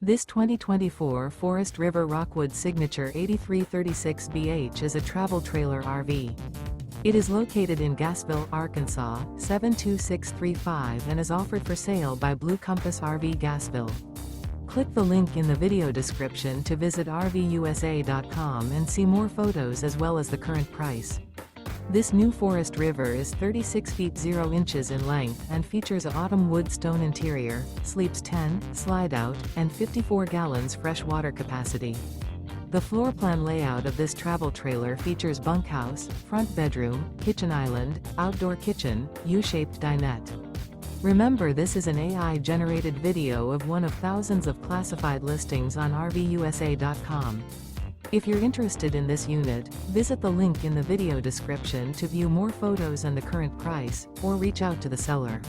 This 2024 Forest River Rockwood Signature 8336BH is a travel trailer RV. It is located in Gassville, Arkansas, 72635 and is offered for sale by Blue Compass RV Gassville. Click the link in the video description to visit RVUSA.com and see more photos as well as the current price. This new Forest River is 36 feet 0 inches in length and features a autumn wood stone interior, sleeps 10, slide-out, and 54 gallons fresh water capacity. The floor plan layout of this travel trailer features bunkhouse, front bedroom, kitchen island, outdoor kitchen, U-shaped dinette. Remember, this is an AI-generated video of one of thousands of classified listings on RVUSA.com. If you're interested in this unit, visit the link in the video description to view more photos and the current price, or reach out to the seller.